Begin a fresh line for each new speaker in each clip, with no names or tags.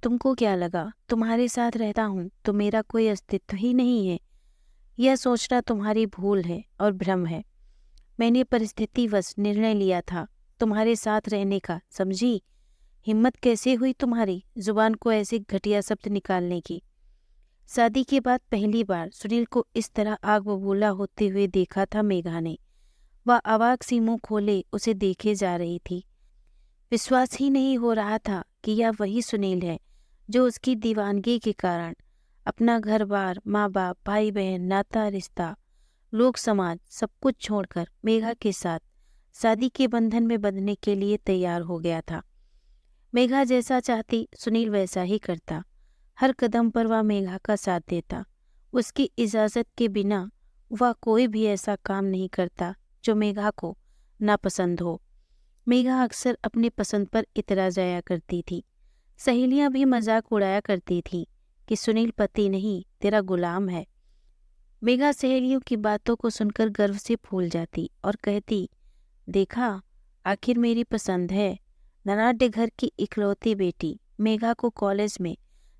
तुमको क्या लगा तुम्हारे साथ रहता हूँ तो मेरा कोई अस्तित्व ही नहीं है? यह सोचना तुम्हारी भूल है और भ्रम है। मैंने परिस्थितिवश निर्णय लिया था तुम्हारे साथ रहने का, समझी? हिम्मत कैसे हुई तुम्हारी जुबान को ऐसे घटिया शब्द निकालने की? शादी के बाद पहली बार सुनील को इस तरह आग बबूला होते हुए देखा था मेघा ने। वह अवाक सी मुंह खोले उसे देखे जा रही थी। विश्वास ही नहीं हो रहा था कि यह वही सुनील है जो उसकी दीवानगी के कारण अपना घर बार, माँ बाप, भाई बहन, नाता रिश्ता, लोक समाज सब कुछ छोड़कर मेघा के साथ शादी के बंधन में बंधने के लिए तैयार हो गया था। मेघा जैसा चाहती सुनील वैसा ही करता। हर कदम पर वह मेघा का साथ देता। उसकी इजाज़त के बिना वह कोई भी ऐसा काम नहीं करता जो मेघा को नापसंद हो। मेघा अक्सर अपनी पसंद पर इतरा जाया करती थी। सहेलियां भी मजाक उड़ाया करती थीं कि सुनील पति नहीं तेरा गुलाम है। मेघा सहेलियों की बातों को सुनकर गर्व से फूल जाती और कहती, देखा, आखिर मेरी पसंद है। धनाढ्य घर की इकलौती बेटी मेघा को कॉलेज में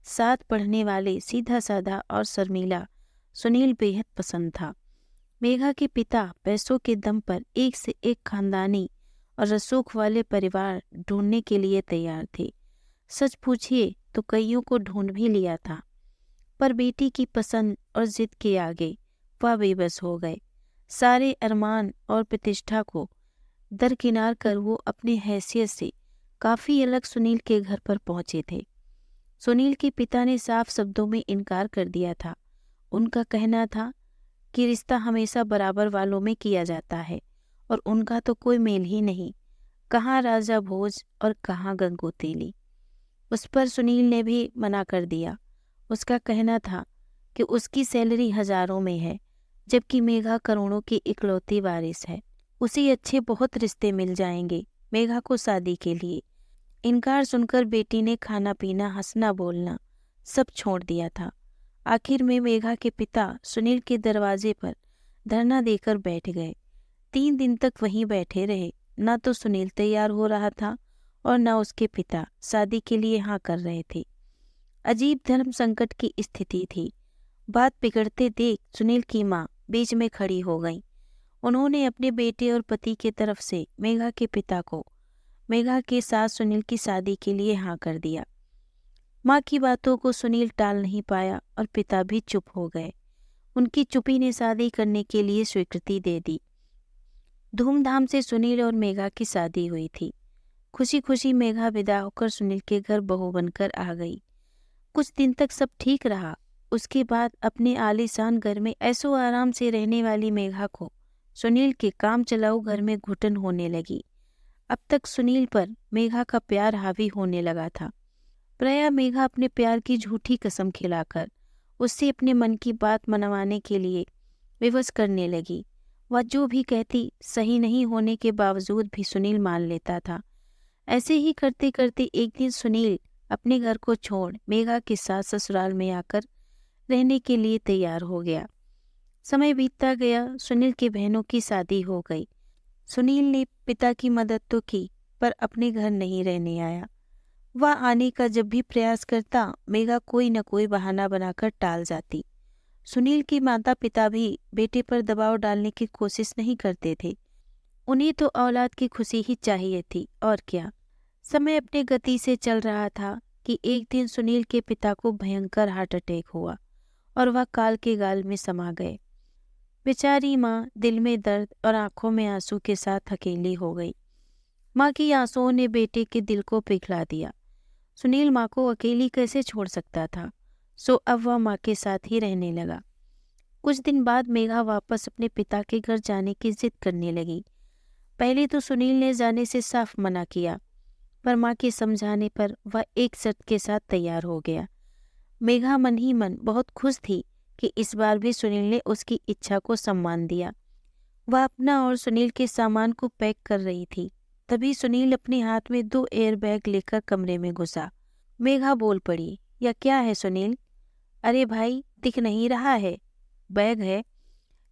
साथ पढ़ने वाले सीधा साधा और शर्मीला सुनील बेहद पसंद था। मेघा के पिता पैसों के दम पर एक से एक खानदानी और रसूख वाले परिवार ढूंढने के लिए तैयार थे। सच पूछिए तो कईयों को ढूंढ भी लिया था, पर बेटी की पसंद और जिद के आगे वह बेबस हो गए। सारे अरमान और प्रतिष्ठा को दरकिनार कर वो अपनी हैसियत से काफी अलग सुनील के घर पर पहुंचे थे। सुनील के पिता ने साफ शब्दों में इनकार कर दिया था। उनका कहना था कि रिश्ता हमेशा बराबर वालों में किया जाता है और उनका तो कोई मेल ही नहीं। कहाँ राजा भोज और कहाँ गंगोतेली। उस पर सुनील ने भी मना कर दिया। उसका कहना था कि उसकी सैलरी हजारों में है, जबकि मेघा करोड़ों की इकलौती वारिस है। उसे अच्छे बहुत रिश्ते मिल जाएंगे मेघा को शादी के लिए। इनकार सुनकर बेटी ने खाना पीना, हंसना बोलना सब छोड़ दिया था। आखिर में मेघा के पिता सुनील के दरवाजे पर धरना देकर बैठ गए। 3 दिन तक वहीं बैठे रहे। न तो सुनील तैयार हो रहा था और न उसके पिता शादी के लिए हाँ कर रहे थे। अजीब धर्म संकट की स्थिति थी। बात बिगड़ते देख सुनील की माँ बीच में खड़ी हो गई। उन्होंने अपने बेटे और पति के तरफ से मेघा के पिता को मेघा के साथ सुनील की शादी के लिए हाँ कर दिया। माँ की बातों को सुनील टाल नहीं पाया और पिता भी चुप हो गए। उनकी चुप्पी ने शादी करने के लिए स्वीकृति दे दी। धूमधाम से सुनील और मेघा की शादी हुई थी। खुशी खुशी मेघा विदा होकर सुनील के घर बहू बनकर आ गई। कुछ दिन तक सब ठीक रहा। उसके बाद अपने आलीशान घर में ऐसो आराम से रहने वाली मेघा को सुनील के काम चलाऊ घर में घुटन होने लगी। अब तक सुनील पर मेघा का प्यार हावी होने लगा था। प्रायः मेघा अपने प्यार की झूठी कसम खिलाकर उससे अपने मन की बात मनवाने के लिए विवश करने लगी। वह जो भी कहती सही नहीं होने के बावजूद भी सुनील मान लेता था। ऐसे ही करते करते एक दिन सुनील अपने घर को छोड़ मेघा के साथ ससुराल में आकर रहने के लिए तैयार हो गया। समय बीतता गया। सुनील की बहनों की शादी हो गई। सुनील ने पिता की मदद तो की, पर अपने घर नहीं रहने आया। वह आने का जब भी प्रयास करता, मेघा कोई न कोई बहाना बनाकर टाल जाती। सुनील के माता पिता भी बेटे पर दबाव डालने की कोशिश नहीं करते थे। उन्हें तो औलाद की खुशी ही चाहिए थी, और क्या। समय अपने गति से चल रहा था कि एक दिन सुनील के पिता को भयंकर हार्ट अटैक हुआ और वह काल के गाल में समा गए। बेचारी माँ दिल में दर्द और आंखों में आंसू के साथ अकेली हो गई। माँ की आंसुओं ने बेटे के दिल को पिघला दिया। सुनील माँ को अकेली कैसे छोड़ सकता था, सो अब वह माँ के साथ ही रहने लगा। कुछ दिन बाद मेघा वापस अपने पिता के घर जाने की जिद करने लगी। पहले तो सुनील ने जाने से साफ मना किया, पर माँ के समझाने पर वह एक शर्त के साथ तैयार हो गया। मेघा मन ही मन बहुत खुश थी कि इस बार भी सुनील ने उसकी इच्छा को सम्मान दिया। वह अपना और सुनील के सामान को पैक कर रही थी। तभी सुनील अपने हाथ में 2 एयरबैग लेकर कमरे में घुसा। मेघा बोल पड़ी, यह क्या है सुनील? अरे भाई, दिख नहीं रहा है? बैग है,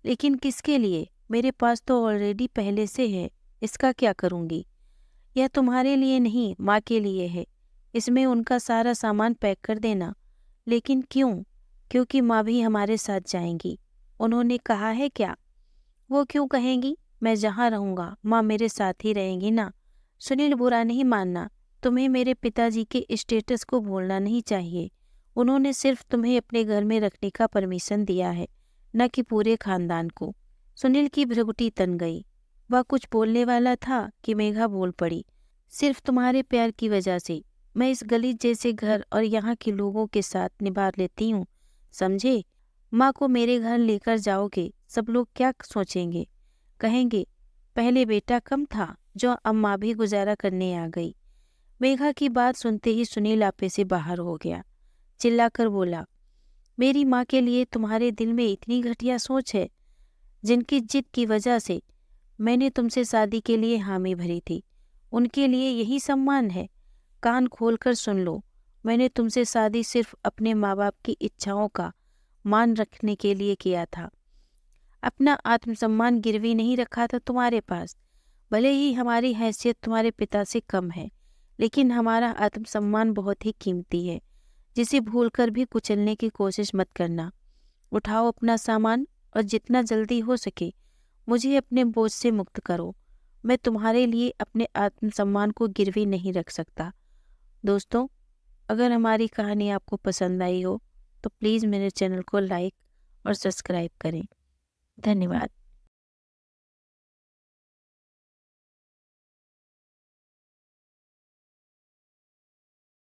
लेकिन किसके लिए? मेरे पास तो ऑलरेडी पहले से है, इसका क्या करूँगी? यह तुम्हारे लिए नहीं, माँ के लिए है। इसमें उनका सारा सामान पैक कर देना। लेकिन क्यों? क्योंकि माँ भी हमारे साथ जाएंगी। उन्होंने कहा है क्या? वो क्यों कहेंगी? मैं जहाँ रहूँगा माँ मेरे साथ ही रहेंगी ना। सुनील, बुरा नहीं मानना, तुम्हें मेरे पिताजी के स्टेटस को भूलना नहीं चाहिए। उन्होंने सिर्फ तुम्हें अपने घर में रखने का परमिशन दिया है, न कि पूरे खानदान को। सुनील की भ्रुकुटी तन गई। वह कुछ बोलने वाला था कि मेघा बोल पड़ी। सिर्फ तुम्हारे प्यार की वजह से मैं इस गली जैसे घर और यहाँ के लोगों के साथ निभा लेती हूँ, समझे? माँ को मेरे घर लेकर जाओगे, सब लोग क्या सोचेंगे? कहेंगे पहले बेटा कम था, जो अब माँ भी गुजारा करने आ गई। मेघा की बात सुनते ही सुनील आपे से बाहर हो गया। चिल्लाकर बोला, मेरी माँ के लिए तुम्हारे दिल में इतनी घटिया सोच है? जिनकी जिद की वजह से मैंने तुमसे शादी के लिए हामी भरी थी, उनके लिए यही सम्मान है? कान खोलकर सुन लो, मैंने तुमसे शादी सिर्फ अपने माँ बाप की इच्छाओं का मान रखने के लिए किया था। अपना आत्मसम्मान गिरवी नहीं रखा था तुम्हारे पास। भले ही हमारी हैसियत तुम्हारे पिता से कम है, लेकिन हमारा आत्मसम्मान बहुत ही कीमती है, जिसे भूलकर भी कुचलने की कोशिश मत करना। उठाओ अपना सामान और जितना जल्दी हो सके मुझे अपने बोझ से मुक्त करो। मैं तुम्हारे लिए अपने आत्मसम्मान को गिरवी नहीं रख सकता। दोस्तों, अगर हमारी कहानी आपको पसंद आई हो तो प्लीज़ मेरे चैनल को लाइक और सब्सक्राइब करें। धन्यवाद।